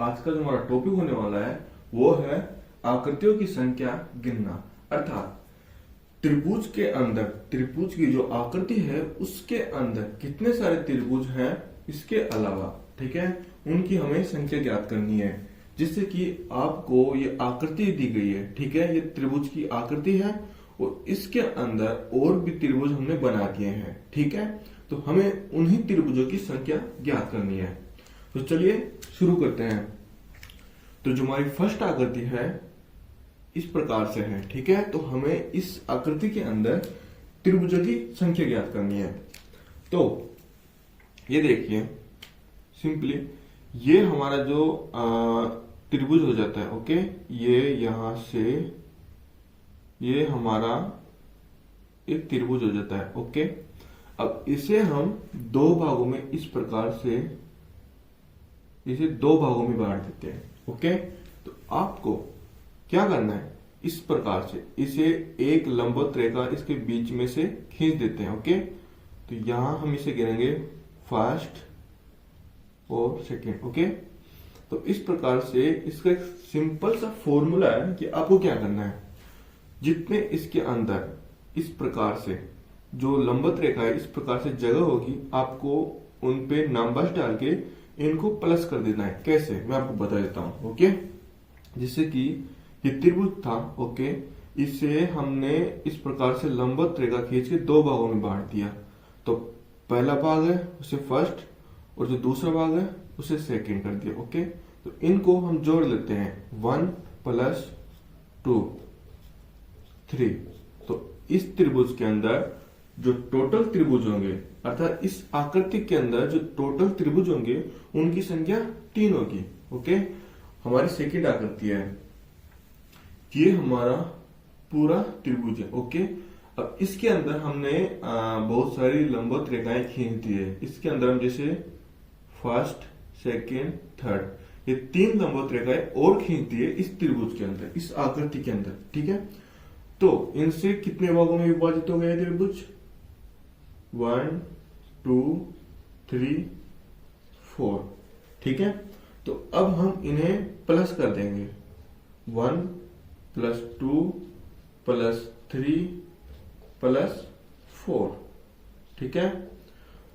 आज का जो हमारा टॉपिक होने वाला है वो है आकृतियों की संख्या गिनना। अर्थात त्रिभुज के अंदर त्रिभुज की जो आकृति है उसके अंदर कितने सारे त्रिभुज हैं, इसके अलावा ठीक है उनकी हमें संख्या ज्ञात करनी है। जिससे कि आपको ये आकृति दी गई है, ठीक है, ये त्रिभुज की आकृति है और इसके अंदर और भी त्रिभुज हमने बना दिए हैं, ठीक है। तो हमें उन्हीं त्रिभुजों की संख्या ज्ञात करनी है। तो चलिए शुरू करते हैं। तो जो हमारी फर्स्ट आकृति है इस प्रकार से है, ठीक है। तो हमें इस आकृति के अंदर त्रिभुजों की संख्या ज्ञात करनी है। तो ये देखिए सिंपली ये हमारा जो त्रिभुज हो जाता है, ओके। ये यहां से ये हमारा एक त्रिभुज हो जाता है, ओके। अब इसे हम दो भागों में इस प्रकार से इसे दो भागों में बांट देते हैं, ओके। तो आपको क्या करना है, इस प्रकार से इसे एक लंबवत रेखा इसके बीच में से खींच देते हैं, ओके। तो यहां हम इसे गिनेंगे फर्स्ट और सेकंड, ओके। तो इस प्रकार से इसका एक सिंपल सा फॉर्मूला है कि आपको क्या करना है, जितने इसके अंदर इस प्रकार से जो लंबवत रेखा है इस प्रकार से जगह होगी, आपको उन पे नंबर्स डाल के इनको प्लस कर देना है। कैसे, मैं आपको बता देता हूं, ओके। जिससे कि ये त्रिभुज था, ओके, इसे हमने इस प्रकार से लंबवत रेखा खींच के दो भागों में बांट दिया। तो पहला भाग है उसे फर्स्ट और जो दूसरा भाग है उसे सेकंड कर दिया, ओके। तो इनको हम जोड़ लेते हैं 1 + 2 3। तो इस त्रिभुज के अंदर जो टोटल त्रिभुज होंगे, अर्थात इस आकृति के अंदर जो टोटल त्रिभुज होंगे उनकी संख्या 3 होगी, ओके। हमारी सेकंड आकृति है, ये हमारा पूरा त्रिभुज है, ओके। अब इसके अंदर हमने बहुत सारी लंबवत रेखाएं खींच दी है। इसके अंदर हम जैसे फर्स्ट सेकंड थर्ड ये 3 लंबवत रेखाएं और खींच दी है इस त्रिभुज के अंदर, इस आकृति के अंदर, ठीक है। तो इनसे कितने भागों में विभाजित हो गया त्रिभुज, 1 2 3 4, ठीक है। तो अब हम इन्हें प्लस कर देंगे, 1 + 2 + 3 + 4, ठीक है।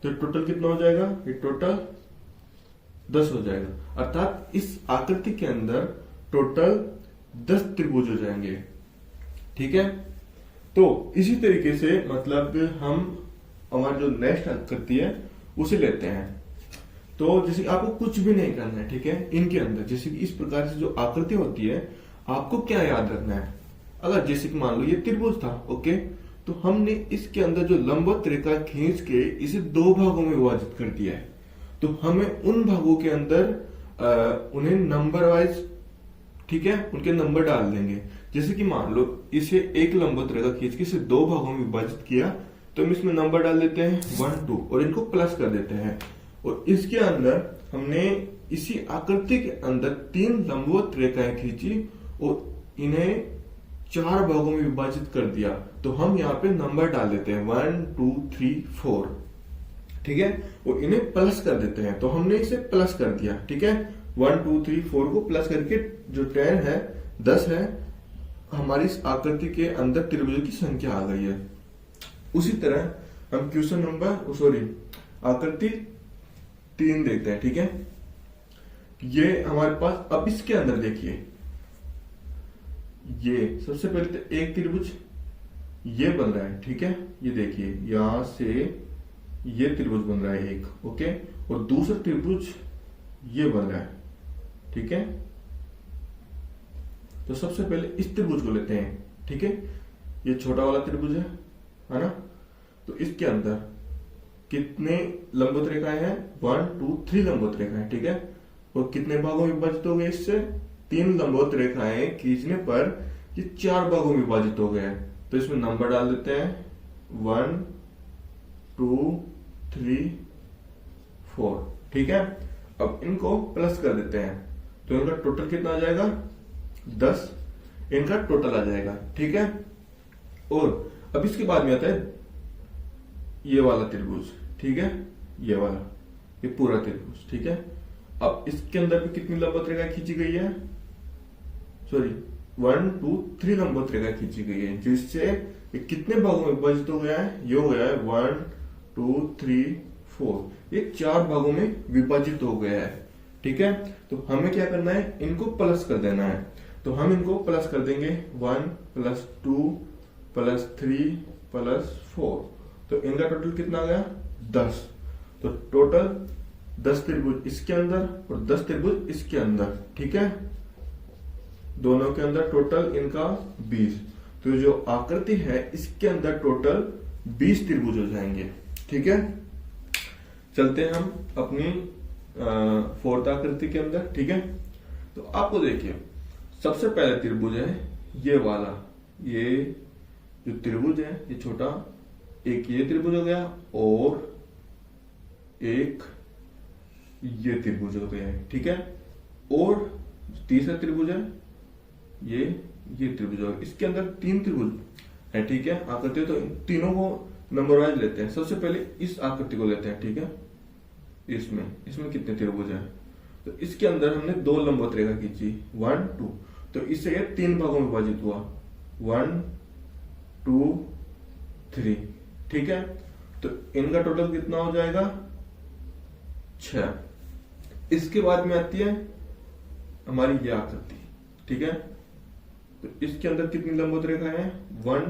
तो टोटल कितना हो जाएगा, ये टोटल 10 हो जाएगा। अर्थात इस आकृति के अंदर टोटल 10 त्रिभुज हो जाएंगे, ठीक है। तो इसी तरीके से मतलब हम हमारा जो नेक्स्ट आकृति है उसे लेते हैं। तो जैसे आपको कुछ भी नहीं करना है, ठीक है। इनके अंदर जैसे कि इस प्रकार से जो आकृति होती है आपको क्या याद रखना है, अगर जैसे कि मान लो ये त्रिभुज था, ओके, तो हमने इसके अंदर जो लंबवत रेखा खींच के इसे दो भागों में विभाजित कर दिया है। तो हमें उन भागों के अंदर उन्हें नंबर वाइज, ठीक है, उनके नंबर डाल देंगे। जैसे कि मान लो इसे एक लंबवत रेखा खींच के इसे दो भागों में विभाजित किया, तो हम इसमें नंबर डाल देते हैं 1 2 और इनको प्लस कर देते हैं। और इसके अंदर हमने इसी आकृति के अंदर 3 लंबवत रेखाएं खींची और इन्हें 4 भागों में विभाजित कर दिया। तो हम यहाँ पे नंबर डाल देते हैं 1 2 3 4, ठीक है, और इन्हें प्लस कर देते हैं। तो हमने इसे प्लस कर दिया, ठीक है। 1 2 3 4 को प्लस करके जो 10 है 10 है, हमारी इस आकृति के अंदर त्रिभुजों की संख्या आ गई है। उसी तरह हम क्वेश्चन नंबर आकृति 3 देखते हैं, ठीक है। ये हमारे पास, अब इसके अंदर देखिए, ये सबसे पहले तो एक त्रिभुज ये बन रहा है, ठीक है। ये देखिए यहां से ये त्रिभुज बन रहा है एक, ओके, और दूसरा त्रिभुज ये बन रहा है, ठीक है। तो सबसे पहले इस त्रिभुज को लेते हैं, ठीक है। ये छोटा वाला त्रिभुज है ना। तो इसके अंदर कितने लंबवत रेखाएं हैं, 1 2 3 लंबवत रेखाएं, ठीक है। और कितने भागों में विभाजित हो गए, इससे 3 लंबवत रेखाएं खींचने पर ये 4 भागों में विभाजित हो गए। तो इसमें नंबर डाल देते हैं 1 2 3 4, ठीक है। अब इनको प्लस कर देते हैं, तो इनका टोटल कितना आ जाएगा, 10 इनका टोटल आ जाएगा, ठीक है। और अब इसके बाद में आता है ये वाला त्रिभुज, ठीक है, ये वाला, ये पूरा त्रिभुज, ठीक है। अब इसके अंदर भी कितनी लंबवत रेखा खींची गई है, सॉरी 1 2 3 लंबवत रेखा खींची गई है, जिससे ये कितने भागों में विभाजित हो गया है, ये हो गया है 1 2 3 4, ये 4 भागों में विभाजित हो गया है। ठीक है, तो हमें क्या करना है, इनको प्लस कर देना है। तो हम इनको प्लस कर देंगे 1 + 2 + 3 + 4, तो इनका टोटल कितना आ गया 10। तो टोटल 10 त्रिभुज इसके अंदर और 10 त्रिभुज इसके अंदर। ठीक है, दोनों के अंदर टोटल इनका 20। तो जो आकृति है इसके अंदर टोटल 20 त्रिभुज हो जाएंगे। ठीक है, चलते हैं हम अपनी फोर्थ आकृति के अंदर। ठीक है, तो आपको देखिए सबसे पहले त्रिभुज है ये वाला, ये जो त्रिभुज है ये छोटा, एक ये त्रिभुज हो गया और एक ये त्रिभुज हो गया है। ठीक है, और तीसरा त्रिभुज है ये त्रिभुज हो गया। इसके अंदर 3 त्रिभुज है। ठीक है, आकृति, तो तीनों को नंबर वाइज लेते हैं। सबसे पहले इस आकृति को लेते हैं। ठीक है, इसमें कितने त्रिभुज है, तो इसके अंदर हमने 2 लंबवत रेखा खींची 1 2, तो इससे ये 3 भागों में विभाजित हुआ 1 2 3। ठीक है, तो इनका टोटल कितना हो जाएगा 6। इसके बाद में आती है हमारी ये आकृति। ठीक है, तो इसके अंदर कितनी लंबवत रेखा है 1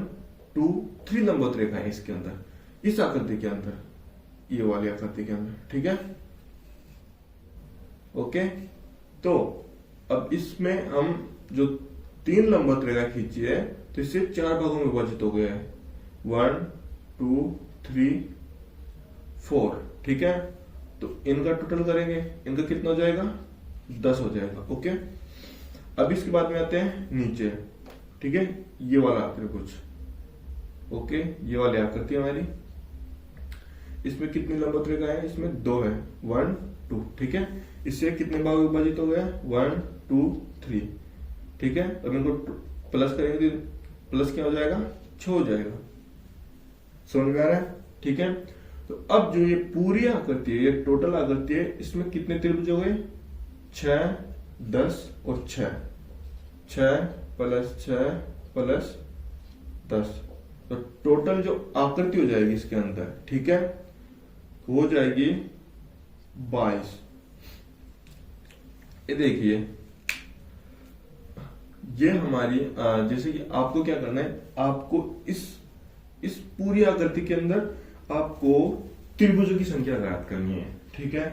2 3 लंबवत रेखा है इसके अंदर, इस आकृति के अंदर, ये वाली आकृति के अंदर। ठीक है, ओके, तो अब इसमें हम जो 3 लंबवत रेखा खींची है तो इससे 4 भागों में विभाजित हो गया है 1 2 3 4। ठीक है, तो इनका टोटल करेंगे, इनका कितना हो जाएगा 10 हो जाएगा। ओके, अब इसके बाद में आते हैं नीचे। ठीक है, ये वाला त्रिभुज, ओके, ये वाली आकृति हमारी, इसमें कितनी लंबवत रेखा है, इसमें 2 है 1 2। ठीक है, इससे कितने भाग विभाजित हो गया 1 2 3। ठीक है, अब इनको प्लस करेंगे तो प्लस क्या हो जाएगा 6 हो जाएगा। समझ में आ रहा है। ठीक है, तो अब जो ये पूरी आकृति है, ये टोटल आकृति है, इसमें कितने त्रिभुज हो गए 6 10 और 6 + 6 + 10, तो टोटल जो आकृति हो जाएगी इसके अंदर, ठीक है, हो जाएगी 22। ये देखिए, ये हमारी जैसे कि आपको क्या करना है, आपको इस पूरी आकृति के अंदर आपको त्रिभुजों की संख्या ज्ञात करनी है। ठीक है,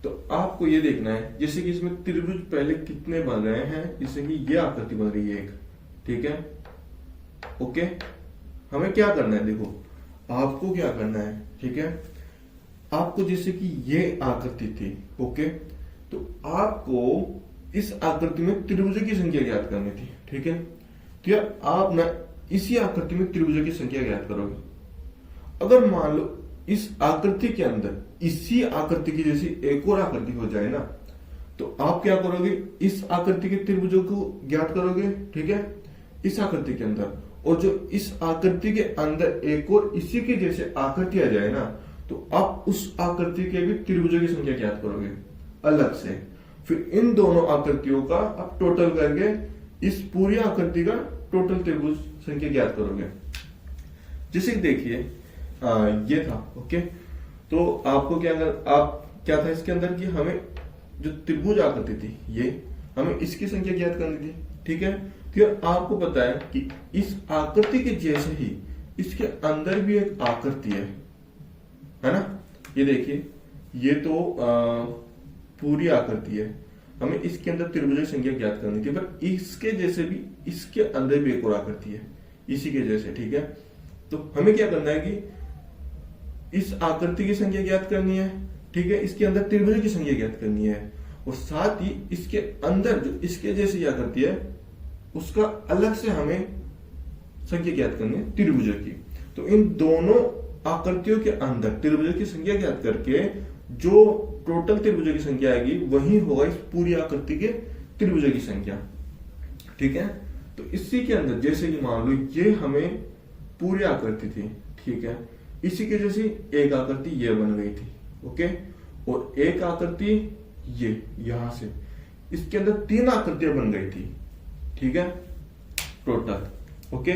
तो आपको ये देखना है जैसे कि इसमें त्रिभुज पहले कितने बन रहे हैं, जैसे कि ये आकृति बन रही है एक। ठीक है, ओके, हमें क्या करना है, देखो आपको क्या करना है। ठीक है, आपको जैसे कि ये आकृति थी, ओके, तो आपको इस आकृति में त्रिभुजों की संख्या ज्ञात करनी थी। ठीक है, तो यार आप ना इसी आकृति में त्रिभुजों की संख्या ज्ञात करोगे। अगर मान लो इस आकृति के अंदर इसी आकृति की जैसी एक और आकृति हो जाए ना, तो आप क्या करोगे, इस आकृति के त्रिभुजों को ज्ञात करोगे। ठीक है, इस आकृति के अंदर, और जो इस आकृति के अंदर एक और इसी के जैसे आकृति आ जाए ना, तो आप उस आकृति के भी त्रिभुजों की संख्या ज्ञात करोगे अलग से। फिर इन दोनों आकृतियों का आप टोटल करके इस पूरी आकृति का टोटल त्रिभुज संख्या ज्ञात करोगे। जैसे देखिए ये था, ओके, तो आपको क्या था इसके अंदर कि हमें जो त्रिभुज आकृति थी ये हमें इसकी संख्या ज्ञात करनी थी। ठीक है, फिर आपको पता है कि इस आकृति के जैसे ही इसके अंदर भी एक आकृति है ना। ये देखिए, ये तो पूरी आकृति है, हमें इसके अंदर त्रिभुज की संख्या ज्ञात करनी थी, पर इसके जैसे भी इसके अंदर भी एक और आकृति है इसी के जैसे। ठीक है, तो हमें क्या करना है कि इस आकृति की संख्या ज्ञात करनी है। ठीक है, इसके अंदर त्रिभुज की संख्या ज्ञात करनी है, और साथ ही इसके अंदर जो इसके जैसी आकृति है उसका अलग से हमें संख्या ज्ञात करनी है त्रिभुज की। तो इन दोनों आकृतियों के अंदर त्रिभुज की संख्या ज्ञात करके जो टोटल त्रिभुज की संख्या आएगी वही होगा इस पूरी आकृति के त्रिभुज की संख्या। ठीक है, तो इसी के अंदर जैसे कि मान लो ये हमें पूरी आकृति थी। ठीक है, इसी के जैसी एक आकृति ये बन गई थी, ओके, और एक आकृति ये यहां से इसके अंदर 3 आकृतियां बन गई थी, ठीक है, टोटल। ओके,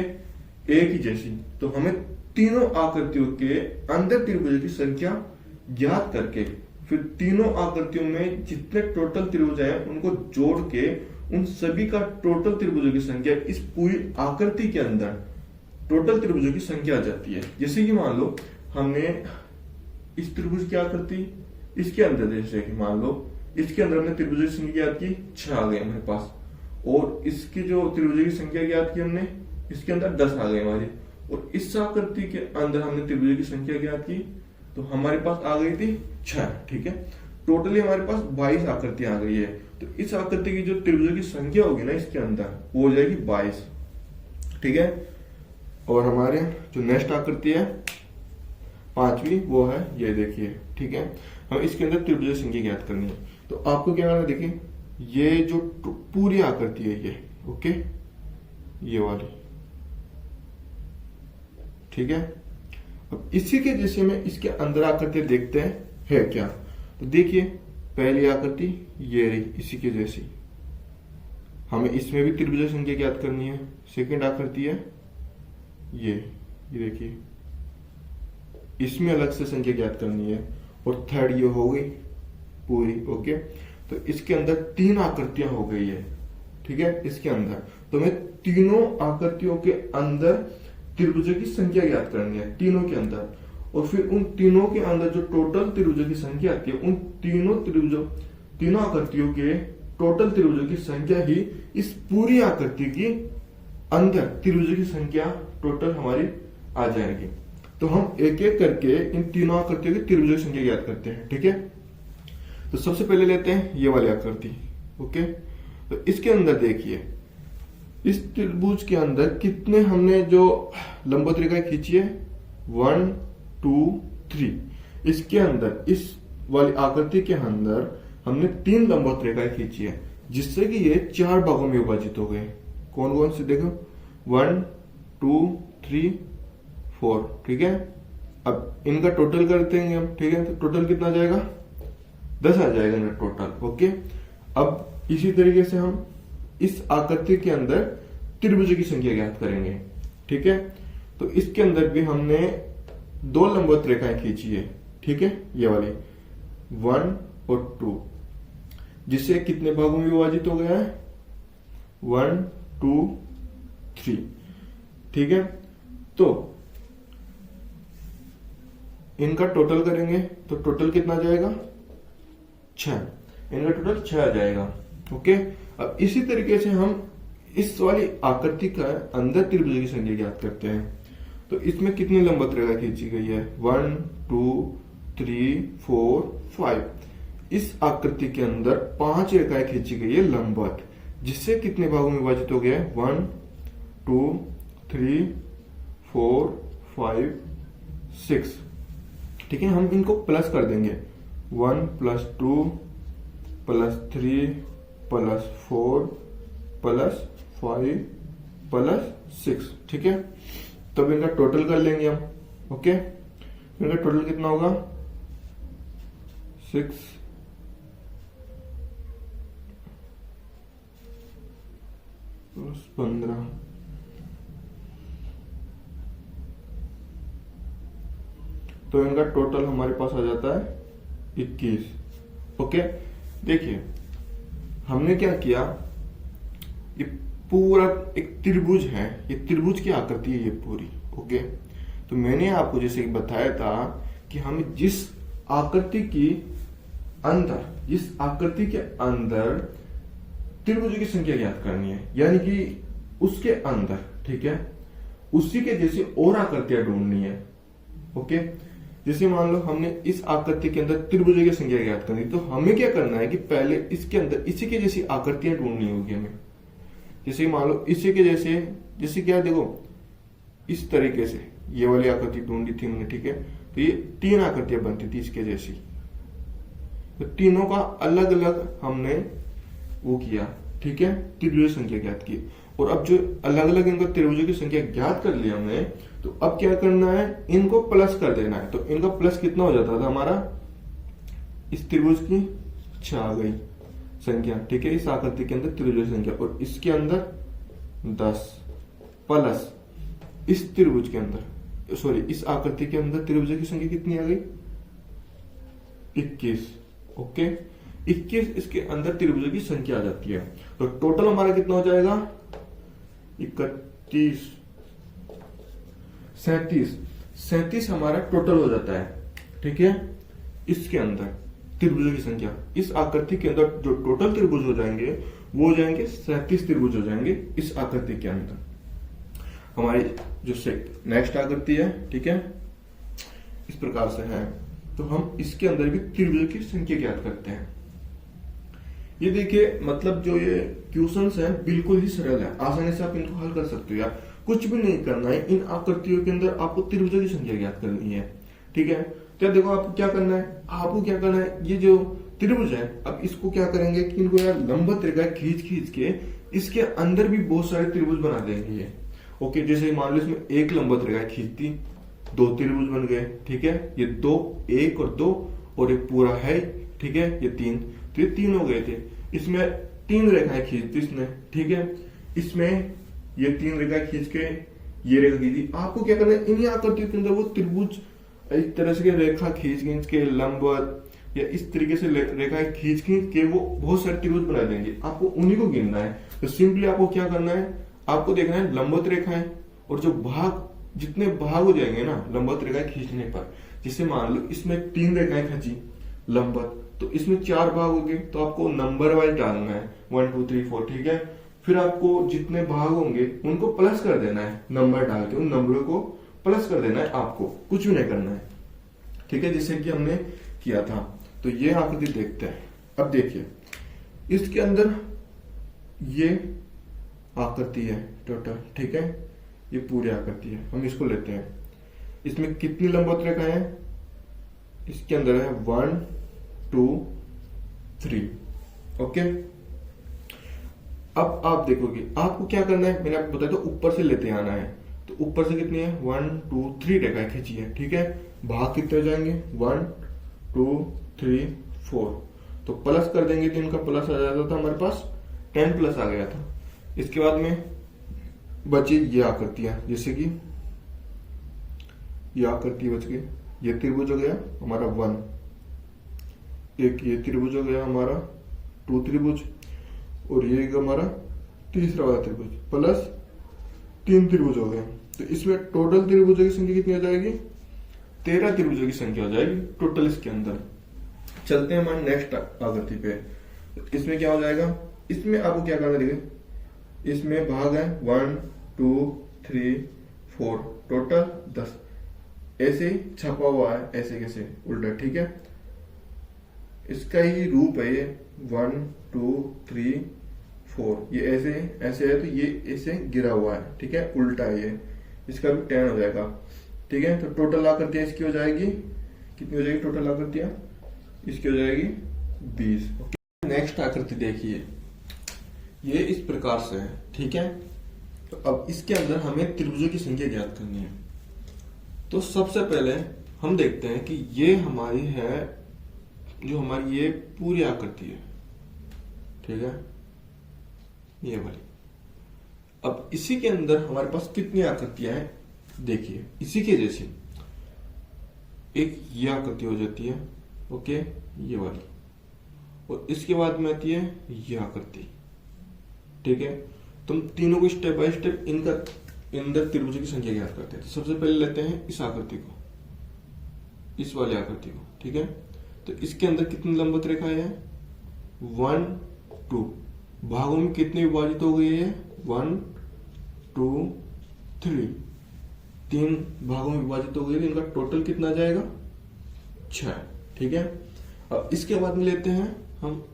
एक ही जैसी। तो हमें तीनों आकृतियों के अंदर त्रिभुज की संख्या ज्ञात करके फिर तीनों आकृतियों में जितने टोटल त्रिभुज हैं उनको जोड़ के उन सभी का टोटल त्रिभुजों की संख्या इस पूरी आकृति के अंदर टोटल त्रिभुजों की संख्या आ जाती है। जैसे कि मान लो हमने इस त्रिभुज की आकृति इसके अंदर, जैसे कि मान लो इसके अंदर हमने त्रिभुजों की संख्या ज्ञात की 6 आ गई हमारे पास, और इसकी जो त्रिभुजों की संख्या ज्ञात की हमने इसके अंदर 10 आ गई हमारी, और इस आकृति के अंदर हमने त्रिभुजों की संख्या ज्ञात की तो हमारे पास आ गई थी 6, ठीक है। टोटली हमारे पास 22 आकृतियां आ गई है। तो इस आकृति की जो त्रिभुजों की संख्या होगी ना इसके अंदर वो हो जाएगी 22, ठीक है। और हमारे जो नेक्स्ट आकृति है 5वीं वो है ये, देखिए, ठीक है। हम इसके अंदर त्रिभुजों की संख्या ज्ञात करनी है। तो आपको क्या करना है, देखिए ये जो पूरी आकृति है ये, ओके, ये वाली, ठीक है। अब इसी के जैसे में इसके अंदर आकृति देखते हैं है क्या। तो देखिए पहली आकृति ये रही इसी के जैसी, हमें इसमें भी त्रिभुज संख्या ज्ञात करनी है। सेकंड आकृति है ये देखिए, इसमें अलग से संख्या ज्ञात करनी है। और थर्ड ये हो गई पूरी, ओके। तो इसके अंदर 3 आकृतियां हो गई है, ठीक है, इसके अंदर। तो हमें तीनों आकृतियों के अंदर त्रिभुजों की संख्या ज्ञात करनी है, तीनों के अंदर। और फिर उन तीनों के अंदर जो टोटल त्रिभुजों की संख्या आती है उन तीनों आकृतियों के टोटल त्रिभुजों की संख्या ही इस पूरी आकृति की अंदर त्रिभुजों की संख्या टोटल हमारी आ जाएगी। तो हम एक एक करके इन तीनों आकृतियों की त्रिभुजों की संख्या ज्ञात करते हैं, ठीक है। तो सबसे पहले लेते हैं ये वाली आकृति, ओके। तो इसके अंदर देखिए इस त्रिभुज के अंदर कितने हमने जो लंबवत रेखाएं खींची है, 1 2 3। इसके अंदर इस वाली आकृति के अंदर हमने 3 लंबवत रेखाएं खींची है, जिससे कि ये 4 भागों में विभाजित हो गए। कौन कौन से, देखो 1 2 3 4, ठीक है। अब इनका टोटल करते हैं हम, ठीक है। तो टोटल कितना आ जाएगा, 10 आ जाएगा ना टोटल, ओके। अब इसी तरीके से हम इस आकृति के अंदर त्रिभुज की संख्या ज्ञात करेंगे, ठीक है। तो इसके अंदर भी हमने 2 लंबवत रेखाएं खींची है, ठीक है, ये वाली 1 और 2, जिससे कितने भागों में विभाजित हो गया है, 1 2 3, ठीक है। तो इनका टोटल करेंगे तो टोटल कितना आ जाएगा, 6। इनका टोटल 6 आ जाएगा, ओके। अब इसी तरीके से हम इस वाली आकृति का अंदर त्रिभुज की संख्या ज्ञात करते हैं। तो इसमें कितनी लंबवत रेखा खींची गई है, 1 2 3 4 5। इस आकृति के अंदर 5 रेखाएं खींची गई है लंबवत, जिससे कितने भागों में विभाजित हो गया है, 1 2 3 4 5 6, ठीक है। हम इनको प्लस कर देंगे, 1 + 2 + 3 + 4 + 5 + 6, ठीक है। तब इनका टोटल कर लेंगे हम, ओके। इनका टोटल कितना होगा, 6 + 15, तो इनका टोटल हमारे पास आ जाता है 21, ओके। देखिए हमने क्या किया, ये पूरा एक त्रिभुज है, ये त्रिभुज की आकृति है ये पूरी, ओके। तो मैंने आपको जैसे कि बताया था कि हमें जिस आकृति के अंदर त्रिभुज की संख्या ज्ञात करनी है, यानी कि उसके अंदर, ठीक है, उसी के जैसे और आकृतियां ढूंढनी है, ओके। जैसे मान लो हमने इस आकृति के अंदर त्रिभुज की संख्या ज्ञात करनी, तो हमें क्या करना है कि पहले इसके अंदर इसी के जैसी आकृतियां ढूंढनी होगी हमें। जैसे मान लो इसी के जैसे क्या, देखो इस तरीके से ये वाली आकृति ढूंढी थी हमने, ठीक है। तो ये 3 आकृतियां बनती थी इसके जैसी, तो तीनों का अलग अलग हमने वो किया, ठीक है, त्रिभुज संख्या ज्ञात की। और अब जो अलग अलग इनका त्रिभुजों की संख्या ज्ञात कर लिया हमने, तो अब क्या करना है, इनको प्लस कर देना है। तो इनका प्लस कितना हो जाता था हमारा, इस त्रिभुज की 6 आ गई संख्या, ठीक है। इस आकृति के अंदर त्रिभुज की संख्या, और इसके अंदर 10 प्लस इस त्रिभुज के अंदर, सॉरी इस आकृति के अंदर त्रिभुज की संख्या कितनी आ गई 21। ओके, 21 इसके अंदर त्रिभुज की संख्या आ जाती है। तो टोटल हमारा कितना हो जाएगा 31, 37 हमारा टोटल हो जाता है, ठीक है। इसके अंदर त्रिभुजों की संख्या, इस आकृति के अंदर जो टोटल त्रिभुज हो जाएंगे वो हो जाएंगे 37 त्रिभुज हो जाएंगे इस आकृति के अंदर। हमारी जो नेक्स्ट आकृति है, ठीक है, इस प्रकार से है। तो हम इसके अंदर भी त्रिभुजों की संख्या ज्ञात करते हैं। ये देखिए, मतलब जो ये क्वेश्चंस है बिल्कुल ही सरल है, आसानी से आप इनको हल कर सकते हो यार, कुछ भी नहीं करना है। इन आकृतियों के अंदर आपको त्रिभुजों की संख्या ज्ञात करनी है, ठीक है। तो देखो आपको क्या करना है, आपको क्या करना है, ये जो त्रिभुज है अब इसको क्या करेंगे कि इनको यार लंबवत रेखा खींच के इसके अंदर भी बहुत सारे त्रिभुज बना देंगे ये। ओके, जैसे मान लो इसमें एक लंबवत रेखा खींच दी, 2 त्रिभुज बन गए, ठीक है। ये 2, 1 और 2 और एक पूरा है, ठीक है, ये 3, तो ये 3 हो गए थे। इसमें 3 रेखाएं खींच दी इसने, ठीक है। इसमें ये 3 रेखाएं खींच के ये रेखा खींची। आपको क्या करना है, इन्हीं आकृतियों के अंदर वो त्रिभुज इस तरह से रेखा खींच के लंबवत या इस तरीके से रेखाएं खींच के वो बहुत सारे त्रिभुज बना देंगे, आपको उन्हीं को गिनना है। तो सिंपली आपको क्या करना है, आपको देखना है लंबवत रेखाएं, और जो भाग जितने भाग हो जाएंगे ना लंबवत रेखाएं खींचने पर, जैसे मान लो इसमें 3 रेखाएं खींची लंबवत, तो इसमें 4 भाग हो गए, तो आपको नंबर वाइज डालना है 1 2 3 4, ठीक है। फिर आपको जितने भाग होंगे उनको प्लस कर देना है, नंबर डाल के उन नंबरों को प्लस कर देना है, आपको कुछ भी नहीं करना है, ठीक है, जैसे कि हमने किया था। तो ये आकृति देखते हैं। अब देखिए इसके अंदर ये आकृति है टोटल, ठीक है, ये पूरी आकृति है, हम इसको लेते हैं। इसमें कितनी लंबवत रेखाएं हैं, इसके अंदर है 1 2 3। ओके, अब आप देखोगे आपको क्या करना है, मैंने आपको बताया था ऊपर से लेते आना है। तो ऊपर से कितनी है 1 2 3 रेखाएं खींची है, ठीक है। भाग कितने हो जाएंगे 1 2 3 4, तो प्लस कर देंगे तो इनका प्लस आ जाता था हमारे पास 10 प्लस आ गया था। इसके बाद में बची ये आकृतियां, जैसे कि ये आकृति बच गई, ये त्रिभुज हो गया हमारा 1, एक ये त्रिभुज हो गया हमारा 2 त्रिभुज, और ये हमारा तीसरा वाला त्रिभुज प्लस 3 त्रिभुज हो गए। तो इसमें टोटल त्रिभुजों की संख्या कितनी हो जाएगी 13 त्रिभुजों की संख्या हो जाएगी टोटल इसके अंदर। चलते हैं हमारे नेक्स्ट आकृति पे। तो इसमें क्या हो जाएगा, इसमें आपको क्या करना है, इसमें भाग है 1 2 3 4, टोटल 10। ऐसे ही छपा हुआ है, ऐसे कैसे उल्टा, ठीक है। इसका ही रूप है ये 1 2 3 4, ये ऐसे ऐसे है, तो ये ऐसे गिरा हुआ है, ठीक है, उल्टा है ये, इसका भी 10 हो जाएगा, ठीक है। तो टोटल आकृतियां इसकी हो जाएगी, कितनी हो जाएगी टोटल आकृतियां, इसकी हो जाएगी 20। नेक्स्ट आकृति देखिए, ये इस प्रकार से है, ठीक है। तो अब इसके अंदर हमें त्रिभुजों की संख्या ज्ञात करनी है। तो सबसे पहले हम देखते हैं कि ये हमारी है, जो हमारी ये पूरी आकृति है, ठीक है, ये वाली। अब इसी के अंदर हमारे पास कितनी आकृतियां हैं, देखिए इसी के जैसी एक ये आकृति हो जाती है, ओके, ये वाली, और इसके बाद में आती है ये आकृति, ठीक है। तुम तीनों को स्टेप बाय स्टेप इनका अंदर त्रिभुज की संख्या ज्ञात करते हैं। तो सबसे पहले लेते हैं इस आकृति को, इस वाली आकृति को, ठीक है। तो इसके अंदर कितनी लंबवत रेखाएं हैं 1 2, भागों में कितनी विभाजित हो गई है 1 2 3, 3 भागों में विभाजित हो गई है, इनका टोटल कितना आ जाएगा 6, ठीक है। अब इसके बाद में लेते हैं हम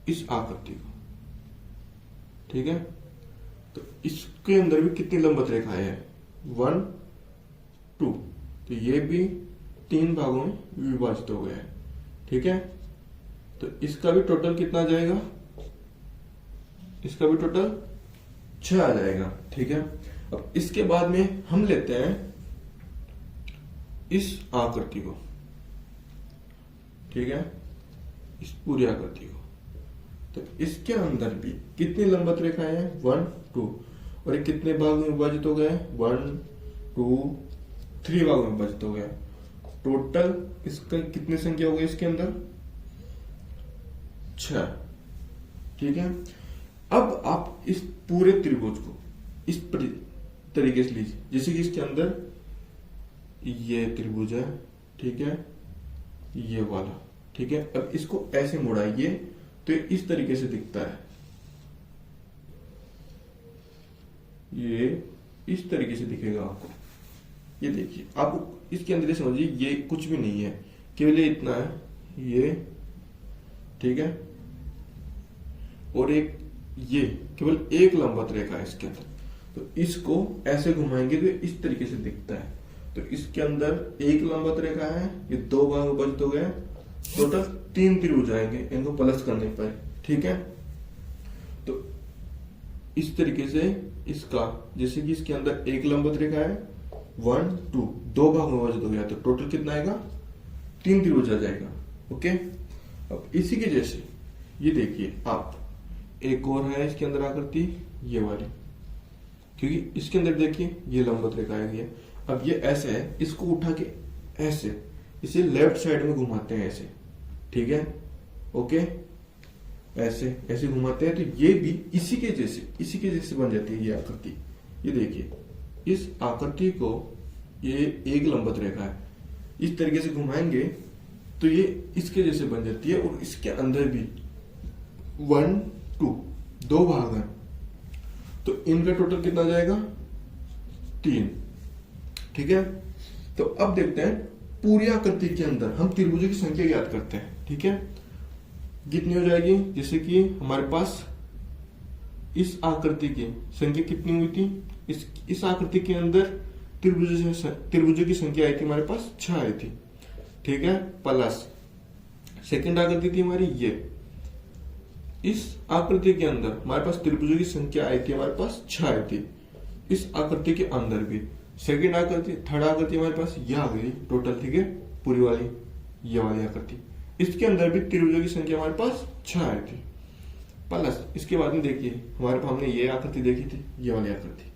इस आकृति को, ठीक है। तो इसके अंदर भी कितनी लंबवत रेखाएं हैं 1 2, तो ये भी 3 भागों में विभाजित हो गया है, ठीक है। तो इसका भी टोटल कितना आ जाएगा, इसका भी टोटल 6 आ जाएगा, ठीक है। अब इसके बाद में हम लेते हैं इस आकृति को, ठीक है, इस पूरी आकृति को। तो इसके अंदर भी कितनी लंबवत रेखाएं हैं, 1 2, और ये कितने भाग में विभाजित हो गए, 1 2 3 भाग में विभाजित हो गया। टोटल इसका कितनी संख्या हो गई इसके अंदर, 6। ठीक है, अब आप इस पूरे त्रिभुज को इस तरीके से लीजिए, जैसे कि इसके अंदर ये त्रिभुज है, ठीक है, ये वाला, ठीक है। अब इसको ऐसे मुड़ाइए तो इस तरीके से दिखता है, ये इस तरीके से दिखेगा आपको। ये देखिए, आप इसके अंदर समझिए ये कुछ भी नहीं है, केवल ये इतना है, ये, ठीक है, और एक ये केवल एक लंबवत रेखा है इसके अंदर। तो इसको ऐसे घुमाएंगे तो इस तरीके से दिखता है। तो इसके अंदर एक लंबवत रेखा है, ये 2 भाग में विभाजित हो गया, टोटल 3 त्रिभुज आएंगे इनको प्लस करने पर, ठीक है। तो इस तरीके से इसका, जैसे कि इसके अंदर एक लंबवत रेखा है, 1 2, 2 भाग में विभाजित हो गया, तो टोटल कितना आएगा, 3 त्रिभुज आ जाएगा। ओके, अब इसी के जैसे ये देखिए आप, एक और है इसके अंदर आकृति, ये वाली, क्योंकि इसके अंदर देखिए ये लंबवत रेखा है। अब ये ऐसे है, इसको उठा के ऐसे इसे लेफ्ट साइड में घुमाते हैं ऐसे, ठीक है, ओके, ऐसे ऐसे घुमाते हैं, तो ये भी इसी के जैसे बन जाती है ये आकृति। ये देखिए, इस आकृति को, ये एक लंबवत रेखा है, इस तरीके से घुमाएंगे तो ये इसके जैसे बन जाती है, और इसके अंदर भी 1 2, 2 भाग हैं, तो इनका टोटल कितना जाएगा, 3, ठीक है। तो अब देखते हैं पूरी आकृति के अंदर हम त्रिभुजों की संख्या ज्ञात करते हैं, ठीक है। कितनी हो जाएगी, जैसे कि हमारे पास इस आकृति की संख्या कितनी हुई थी, इस आकृति के अंदर त्रिभुजों की संख्या आई थी हमारे पास 6 आई थी, ठीक है, प्लस सेकंड आकृति थी हमारी ये, इस आकृति के अंदर हमारे पास त्रिभुजों की संख्या आई थी हमारे पास 6 आई थी। इस आकृति के अंदर भी सेकंड आकृति, थर्ड आकृति हमारे पास ये आ गई टोटल, ठीक है, पूरी वाली ये वाली आकृति, इसके अंदर भी त्रिभुजों की संख्या हमारे पास 6 आई थी। प्लस इसके बाद में देखिए हमने ये आकृति देखी थी, ये वाली आकृति,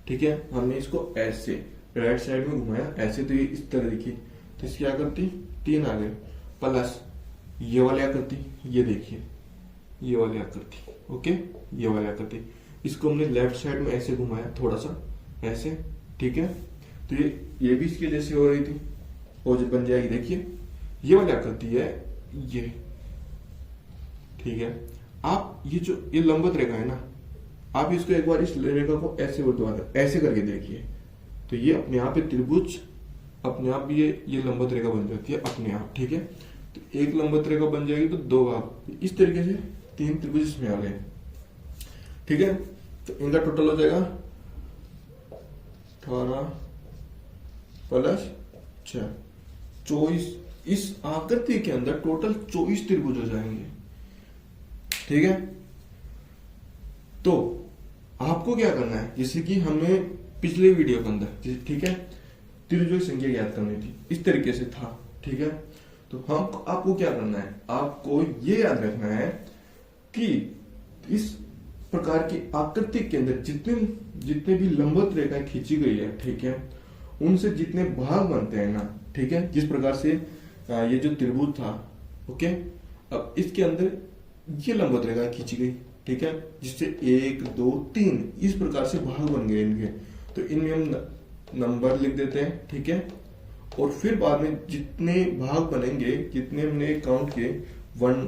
ठीक है, हमने इसको ऐसे राइट साइड में घुमाया ऐसे, तो ये इस तरह दिखी, तो इसकी आकृति 3 आ गई। प्लस ये वाली आकृति, ये देखिए ये वाली आकृति, ओके, ये वाली आकृति, इसको हमने लेफ्ट साइड में ऐसे घुमाया थोड़ा सा ऐसे, ठीक है, तो ये भी इसके जैसे हो रही थी, और जो बन जाएगी, देखिए ये वाली आकृति है ये, ठीक है। आप ये लंबवत रेखा है ना, आप इसको एक बार इस रेखा को ऐसे ऊर्ध्वाधर ऐसे करके देखिए, तो ये अपने आप त्रिभुज अपने आप ये लंबवत रेखा बन जाती है अपने आप, ठीक है। तो एक लंबवत रेखा बन जाएगी तो 2 भाग, इस तरीके से 3 त्रिभुज इसमें आ गए, ठीक है। तो इनका टोटल हो जाएगा 18 प्लस 6, 24। इस आकृति के अंदर टोटल 24 त्रिभुज हो जाएंगे, ठीक है। तो आपको क्या करना है, जैसे कि हमें पिछले वीडियो के अंदर, ठीक है, त्रिभुजों की संख्या ज्ञात करनी थी, इस तरीके से था, ठीक है। तो आपको क्या करना है, आपको ये याद रखना है कि इस प्रकार की आकृति के अंदर जितने भी लंबवत रेखाएं खींची गई है, ठीक है, उनसे जितने भाग बनते हैं ना, ठीक है, जिस प्रकार से ये जो त्रिभुज था, ओके, अब इसके अंदर ये लंबवत रेखा खींची गई, ठीक है, जिससे 1 2 3 इस प्रकार से भाग बन गए इनके, तो इनमें हम नंबर लिख देते हैं, ठीक है। और फिर बाद में जितने भाग बनेंगे, जितने हमने काउंट किए 1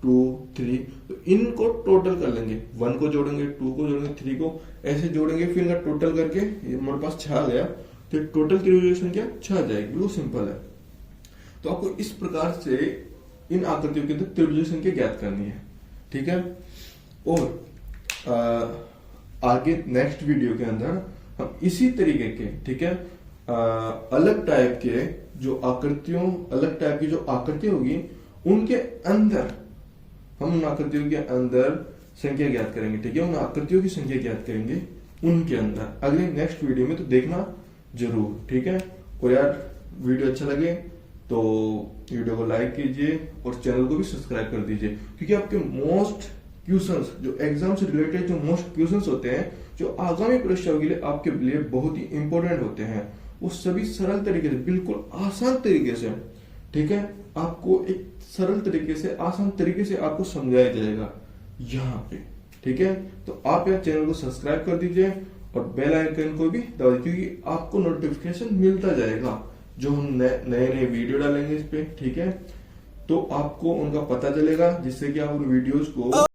2 3, तो इनको टोटल कर लेंगे, 1 को जोड़ेंगे, 2 को जोड़ेंगे, 3 को ऐसे जोड़ेंगे, फिर इनका टोटल करके हमारे पास 6 आ गया, तो टोटल त्रिभुजों की संख्या 6 आ जाएगी, बिल्कुल सिंपल है। तो आपको इस प्रकार से इन आकृतियों के अंदर त्रिभुजों की संख्या ज्ञात करनी है, ठीक है। और आगे नेक्स्ट वीडियो के अंदर हम इसी तरीके के, ठीक है, अलग टाइप के जो आकृतियों, अलग टाइप की जो आकृति होगी, उनके अंदर हम उन आकृतियों के अंदर संख्या ज्ञात करेंगे, ठीक है, उन आकृतियों की संख्या ज्ञात करेंगे उनके अंदर अगले नेक्स्ट वीडियो में, तो देखना जरूर, ठीक है। और यार वीडियो अच्छा लगे तो वीडियो को लाइक कीजिए और चैनल को भी सब्सक्राइब कर दीजिए, क्योंकि आपके मोस्ट क्वेश्चंस जो एग्जाम से रिलेटेड जो मोस्ट क्वेश्चंस होते हैं जो आगामी परीक्षाओं के लिए आपके लिए बहुत ही इंपॉर्टेंट होते हैं, वो सभी सरल तरीके से, बिल्कुल आसान तरीके से, ठीक है, आपको एक सरल तरीके से, आसान तरीके से आपको समझाया जाएगा यहाँ पे, ठीक है। तो आप यहाँ चैनल को सब्सक्राइब कर दीजिए और बेल आइकन को भी दबा दीजिए, क्योंकि आपको नोटिफिकेशन मिलता जाएगा जो हम नए नए वीडियो डालेंगे इस पे, ठीक है। तो आपको उनका पता चलेगा, जिससे कि आप उन वीडियोस को